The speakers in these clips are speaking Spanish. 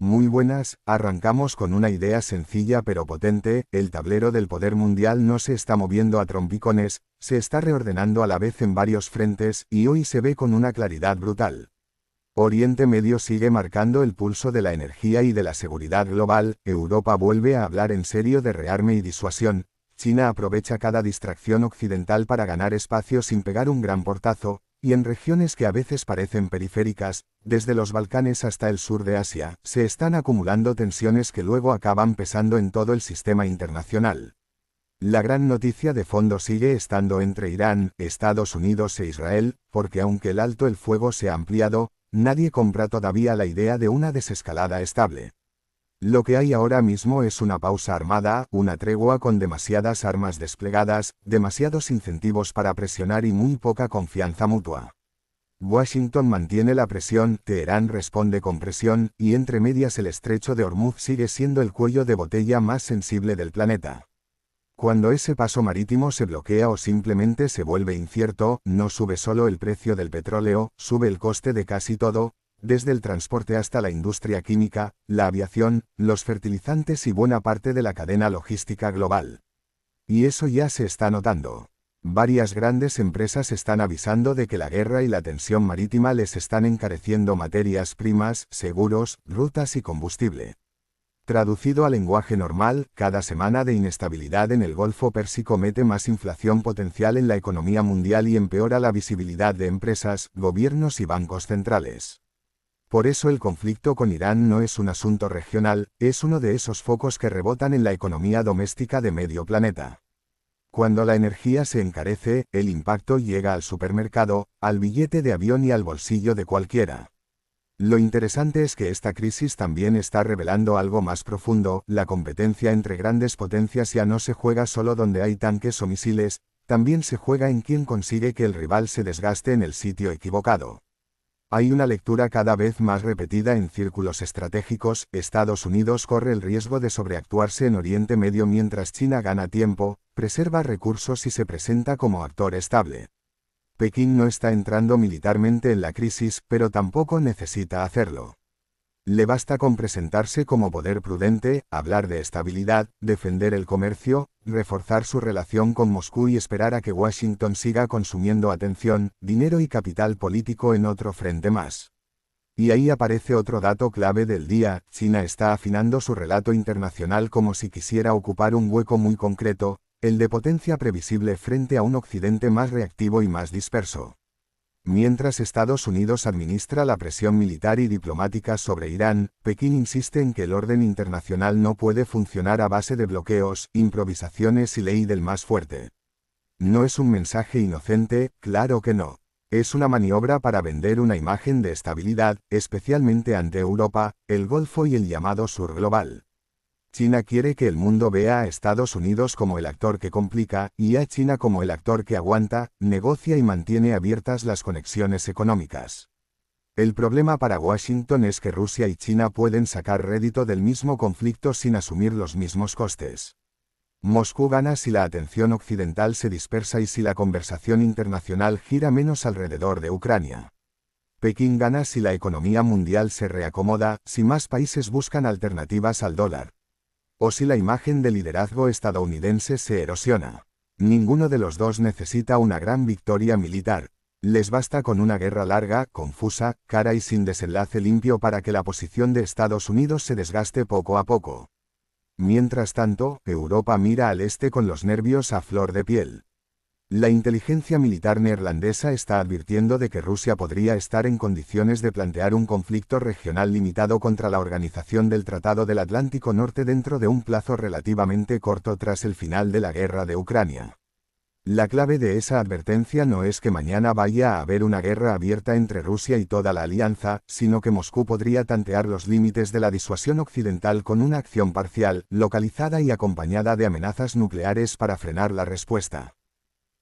Muy buenas, arrancamos con una idea sencilla pero potente: el tablero del poder mundial no se está moviendo a trompicones, se está reordenando a la vez en varios frentes, y hoy se ve con una claridad brutal. Oriente Medio sigue marcando el pulso de la energía y de la seguridad global, Europa vuelve a hablar en serio de rearme y disuasión, China aprovecha cada distracción occidental para ganar espacio sin pegar un gran portazo, y en regiones que a veces parecen periféricas, desde los Balcanes hasta el sur de Asia, se están acumulando tensiones que luego acaban pesando en todo el sistema internacional. La gran noticia de fondo sigue estando entre Irán, Estados Unidos e Israel, porque aunque el alto el fuego se ha ampliado, nadie compra todavía la idea de una desescalada estable. Lo que hay ahora mismo es una pausa armada, una tregua con demasiadas armas desplegadas, demasiados incentivos para presionar y muy poca confianza mutua. Washington mantiene la presión, Teherán responde con presión, y entre medias el estrecho de Hormuz sigue siendo el cuello de botella más sensible del planeta. Cuando ese paso marítimo se bloquea o simplemente se vuelve incierto, no sube solo el precio del petróleo, sube el coste de casi todo, desde el transporte hasta la industria química, la aviación, los fertilizantes y buena parte de la cadena logística global. Y eso ya se está notando. Varias grandes empresas están avisando de que la guerra y la tensión marítima les están encareciendo materias primas, seguros, rutas y combustible. Traducido a lenguaje normal, cada semana de inestabilidad en el Golfo Pérsico mete más inflación potencial en la economía mundial y empeora la visibilidad de empresas, gobiernos y bancos centrales. Por eso el conflicto con Irán no es un asunto regional, es uno de esos focos que rebotan en la economía doméstica de medio planeta. Cuando la energía se encarece, el impacto llega al supermercado, al billete de avión y al bolsillo de cualquiera. Lo interesante es que esta crisis también está revelando algo más profundo: la competencia entre grandes potencias ya no se juega solo donde hay tanques o misiles, también se juega en quién consigue que el rival se desgaste en el sitio equivocado. Hay una lectura cada vez más repetida en círculos estratégicos: Estados Unidos corre el riesgo de sobreactuarse en Oriente Medio mientras China gana tiempo, preserva recursos y se presenta como actor estable. Pekín no está entrando militarmente en la crisis, pero tampoco necesita hacerlo. Le basta con presentarse como poder prudente, hablar de estabilidad, defender el comercio, reforzar su relación con Moscú y esperar a que Washington siga consumiendo atención, dinero y capital político en otro frente más. Y ahí aparece otro dato clave del día: China está afinando su relato internacional como si quisiera ocupar un hueco muy concreto, el de potencia previsible frente a un Occidente más reactivo y más disperso. Mientras Estados Unidos administra la presión militar y diplomática sobre Irán, Pekín insiste en que el orden internacional no puede funcionar a base de bloqueos, improvisaciones y ley del más fuerte. No es un mensaje inocente, claro que no. Es una maniobra para vender una imagen de estabilidad, especialmente ante Europa, el Golfo y el llamado Sur global. China quiere que el mundo vea a Estados Unidos como el actor que complica, y a China como el actor que aguanta, negocia y mantiene abiertas las conexiones económicas. El problema para Washington es que Rusia y China pueden sacar rédito del mismo conflicto sin asumir los mismos costes. Moscú gana si la atención occidental se dispersa y si la conversación internacional gira menos alrededor de Ucrania. Pekín gana si la economía mundial se reacomoda, si más países buscan alternativas al dólar. O si la imagen de liderazgo estadounidense se erosiona. Ninguno de los dos necesita una gran victoria militar. Les basta con una guerra larga, confusa, cara y sin desenlace limpio para que la posición de Estados Unidos se desgaste poco a poco. Mientras tanto, Europa mira al este con los nervios a flor de piel. La inteligencia militar neerlandesa está advirtiendo de que Rusia podría estar en condiciones de plantear un conflicto regional limitado contra la Organización del Tratado del Atlántico Norte dentro de un plazo relativamente corto tras el final de la guerra de Ucrania. La clave de esa advertencia no es que mañana vaya a haber una guerra abierta entre Rusia y toda la alianza, sino que Moscú podría tantear los límites de la disuasión occidental con una acción parcial, localizada y acompañada de amenazas nucleares para frenar la respuesta.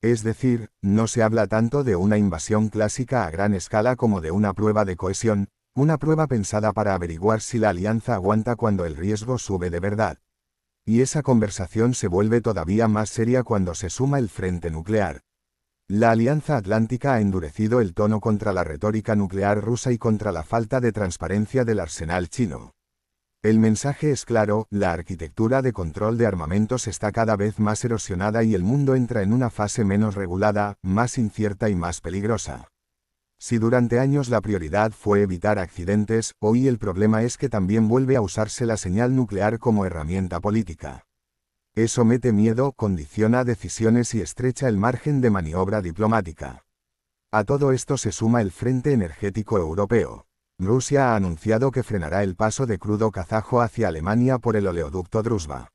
Es decir, no se habla tanto de una invasión clásica a gran escala como de una prueba de cohesión, una prueba pensada para averiguar si la alianza aguanta cuando el riesgo sube de verdad. Y esa conversación se vuelve todavía más seria cuando se suma el frente nuclear. La Alianza Atlántica ha endurecido el tono contra la retórica nuclear rusa y contra la falta de transparencia del arsenal chino. El mensaje es claro, la arquitectura de control de armamentos está cada vez más erosionada y el mundo entra en una fase menos regulada, más incierta y más peligrosa. Si durante años la prioridad fue evitar accidentes, hoy el problema es que también vuelve a usarse la señal nuclear como herramienta política. Eso mete miedo, condiciona decisiones y estrecha el margen de maniobra diplomática. A todo esto se suma el frente energético europeo. Rusia ha anunciado que frenará el paso de crudo kazajo hacia Alemania por el oleoducto Druzhba.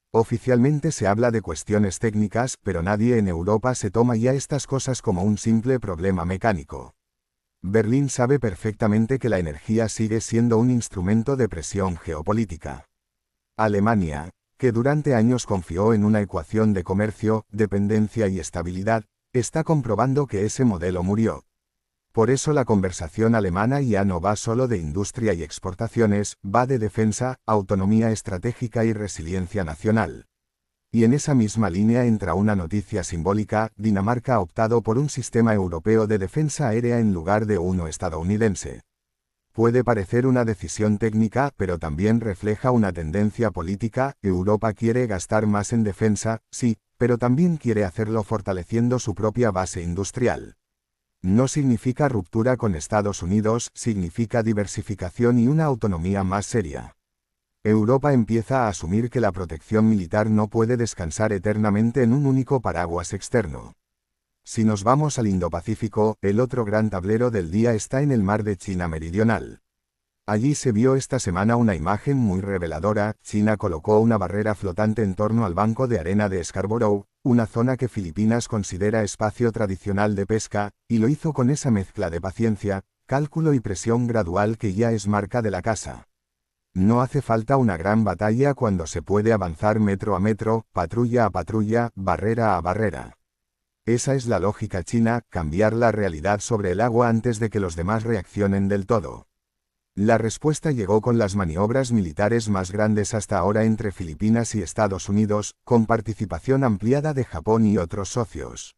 Oficialmente se habla de cuestiones técnicas, pero nadie en Europa se toma ya estas cosas como un simple problema mecánico. Berlín sabe perfectamente que la energía sigue siendo un instrumento de presión geopolítica. Alemania, que durante años confió en una ecuación de comercio, dependencia y estabilidad, está comprobando que ese modelo murió. Por eso la conversación alemana ya no va solo de industria y exportaciones, va de defensa, autonomía estratégica y resiliencia nacional. Y en esa misma línea entra una noticia simbólica: Dinamarca ha optado por un sistema europeo de defensa aérea en lugar de uno estadounidense. Puede parecer una decisión técnica, pero también refleja una tendencia política. Europa quiere gastar más en defensa, sí, pero también quiere hacerlo fortaleciendo su propia base industrial. No significa ruptura con Estados Unidos, significa diversificación y una autonomía más seria. Europa empieza a asumir que la protección militar no puede descansar eternamente en un único paraguas externo. Si nos vamos al Indo-Pacífico, el otro gran tablero del día está en el mar de China Meridional. Allí se vio esta semana una imagen muy reveladora. China colocó una barrera flotante en torno al banco de arena de Scarborough, una zona que Filipinas considera espacio tradicional de pesca, y lo hizo con esa mezcla de paciencia, cálculo y presión gradual que ya es marca de la casa. No hace falta una gran batalla cuando se puede avanzar metro a metro, patrulla a patrulla, barrera a barrera. Esa es la lógica china: cambiar la realidad sobre el agua antes de que los demás reaccionen del todo. La respuesta llegó con las maniobras militares más grandes hasta ahora entre Filipinas y Estados Unidos, con participación ampliada de Japón y otros socios.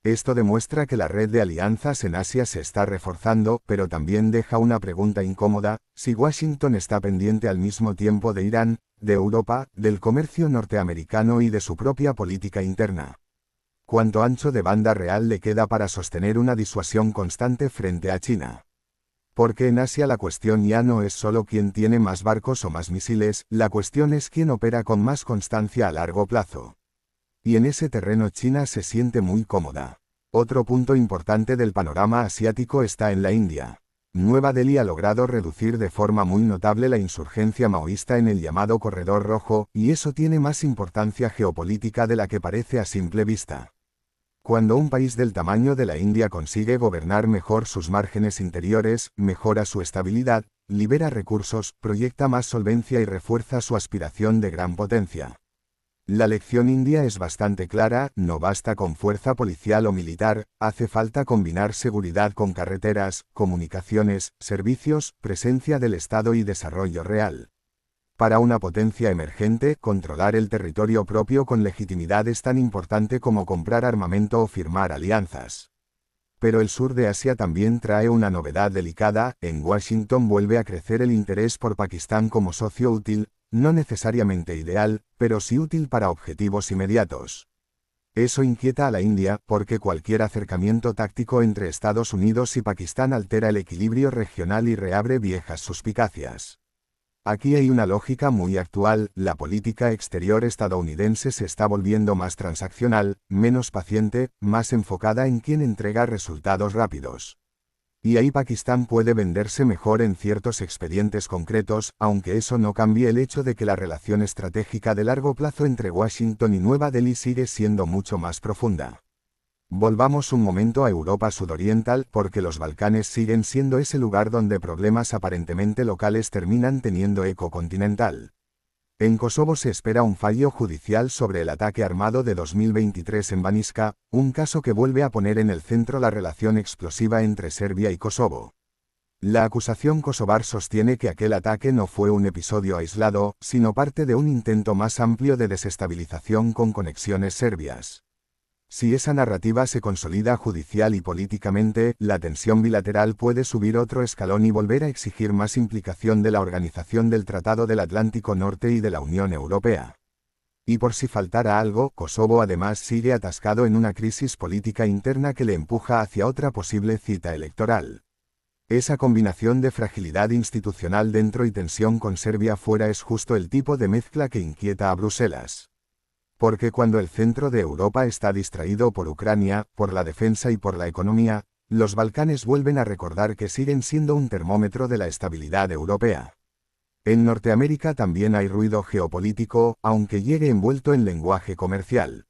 Esto demuestra que la red de alianzas en Asia se está reforzando, pero también deja una pregunta incómoda: si Washington está pendiente al mismo tiempo de Irán, de Europa, del comercio norteamericano y de su propia política interna. ¿Cuánto ancho de banda real le queda para sostener una disuasión constante frente a China? Porque en Asia la cuestión ya no es solo quién tiene más barcos o más misiles, la cuestión es quién opera con más constancia a largo plazo. Y en ese terreno China se siente muy cómoda. Otro punto importante del panorama asiático está en la India. Nueva Delhi ha logrado reducir de forma muy notable la insurgencia maoísta en el llamado Corredor Rojo, y eso tiene más importancia geopolítica de la que parece a simple vista. Cuando un país del tamaño de la India consigue gobernar mejor sus márgenes interiores, mejora su estabilidad, libera recursos, proyecta más solvencia y refuerza su aspiración de gran potencia. La lección india es bastante clara: no basta con fuerza policial o militar, hace falta combinar seguridad con carreteras, comunicaciones, servicios, presencia del Estado y desarrollo real. Para una potencia emergente, controlar el territorio propio con legitimidad es tan importante como comprar armamento o firmar alianzas. Pero el sur de Asia también trae una novedad delicada: en Washington vuelve a crecer el interés por Pakistán como socio útil, no necesariamente ideal, pero sí útil para objetivos inmediatos. Eso inquieta a la India, porque cualquier acercamiento táctico entre Estados Unidos y Pakistán altera el equilibrio regional y reabre viejas suspicacias. Aquí hay una lógica muy actual: la política exterior estadounidense se está volviendo más transaccional, menos paciente, más enfocada en quien entrega resultados rápidos. Y ahí Pakistán puede venderse mejor en ciertos expedientes concretos, aunque eso no cambie el hecho de que la relación estratégica de largo plazo entre Washington y Nueva Delhi sigue siendo mucho más profunda. Volvamos un momento a Europa sudoriental, porque los Balcanes siguen siendo ese lugar donde problemas aparentemente locales terminan teniendo eco continental. En Kosovo se espera un fallo judicial sobre el ataque armado de 2023 en Banijska, un caso que vuelve a poner en el centro la relación explosiva entre Serbia y Kosovo. La acusación kosovar sostiene que aquel ataque no fue un episodio aislado, sino parte de un intento más amplio de desestabilización con conexiones serbias. Si esa narrativa se consolida judicial y políticamente, la tensión bilateral puede subir otro escalón y volver a exigir más implicación de la Organización del Tratado del Atlántico Norte y de la Unión Europea. Y por si faltara algo, Kosovo además sigue atascado en una crisis política interna que le empuja hacia otra posible cita electoral. Esa combinación de fragilidad institucional dentro y tensión con Serbia fuera es justo el tipo de mezcla que inquieta a Bruselas. Porque cuando el centro de Europa está distraído por Ucrania, por la defensa y por la economía, los Balcanes vuelven a recordar que siguen siendo un termómetro de la estabilidad europea. En Norteamérica también hay ruido geopolítico, aunque llegue envuelto en lenguaje comercial.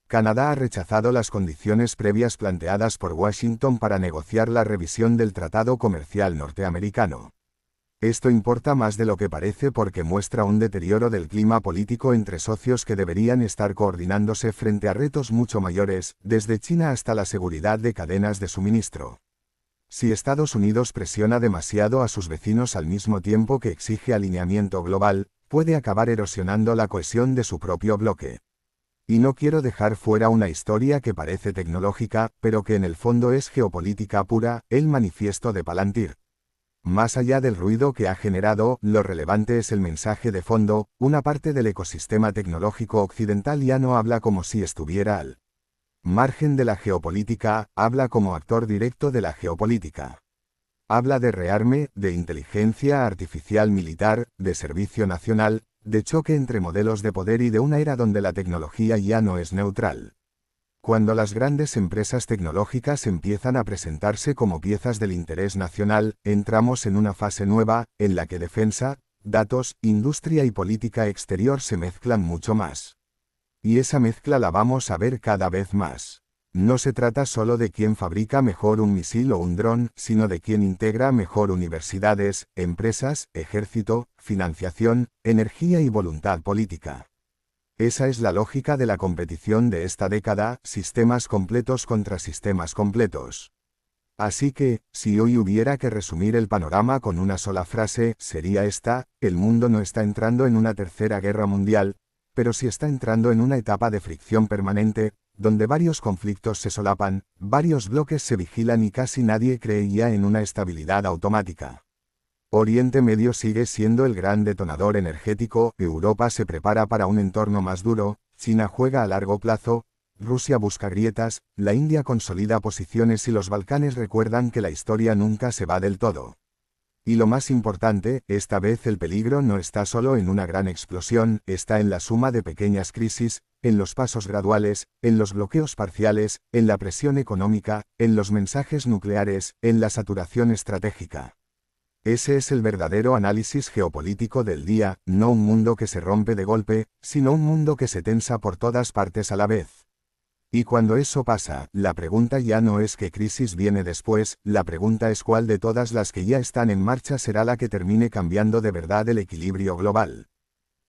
Canadá ha rechazado las condiciones previas planteadas por Washington para negociar la revisión del Tratado Comercial norteamericano. Esto importa más de lo que parece porque muestra un deterioro del clima político entre socios que deberían estar coordinándose frente a retos mucho mayores, desde China hasta la seguridad de cadenas de suministro. Si Estados Unidos presiona demasiado a sus vecinos al mismo tiempo que exige alineamiento global, puede acabar erosionando la cohesión de su propio bloque. Y no quiero dejar fuera una historia que parece tecnológica, pero que en el fondo es geopolítica pura, el manifiesto de Palantir. Más allá del ruido que ha generado, lo relevante es el mensaje de fondo. Una parte del ecosistema tecnológico occidental ya no habla como si estuviera al margen de la geopolítica, habla como actor directo de la geopolítica. Habla de rearme, de inteligencia artificial militar, de servicio nacional, de choque entre modelos de poder y de una era donde la tecnología ya no es neutral. Cuando las grandes empresas tecnológicas empiezan a presentarse como piezas del interés nacional, entramos en una fase nueva, en la que defensa, datos, industria y política exterior se mezclan mucho más. Y esa mezcla la vamos a ver cada vez más. No se trata solo de quién fabrica mejor un misil o un dron, sino de quién integra mejor universidades, empresas, ejército, financiación, energía y voluntad política. Esa es la lógica de la competición de esta década, sistemas completos contra sistemas completos. Así que, si hoy hubiera que resumir el panorama con una sola frase, sería esta: el mundo no está entrando en una tercera guerra mundial, pero sí está entrando en una etapa de fricción permanente, donde varios conflictos se solapan, varios bloques se vigilan y casi nadie cree ya en una estabilidad automática. Oriente Medio sigue siendo el gran detonador energético, Europa se prepara para un entorno más duro, China juega a largo plazo, Rusia busca grietas, la India consolida posiciones y los Balcanes recuerdan que la historia nunca se va del todo. Y lo más importante, esta vez el peligro no está solo en una gran explosión, está en la suma de pequeñas crisis, en los pasos graduales, en los bloqueos parciales, en la presión económica, en los mensajes nucleares, en la saturación estratégica. Ese es el verdadero análisis geopolítico del día, no un mundo que se rompe de golpe, sino un mundo que se tensa por todas partes a la vez. Y cuando eso pasa, la pregunta ya no es qué crisis viene después, la pregunta es cuál de todas las que ya están en marcha será la que termine cambiando de verdad el equilibrio global.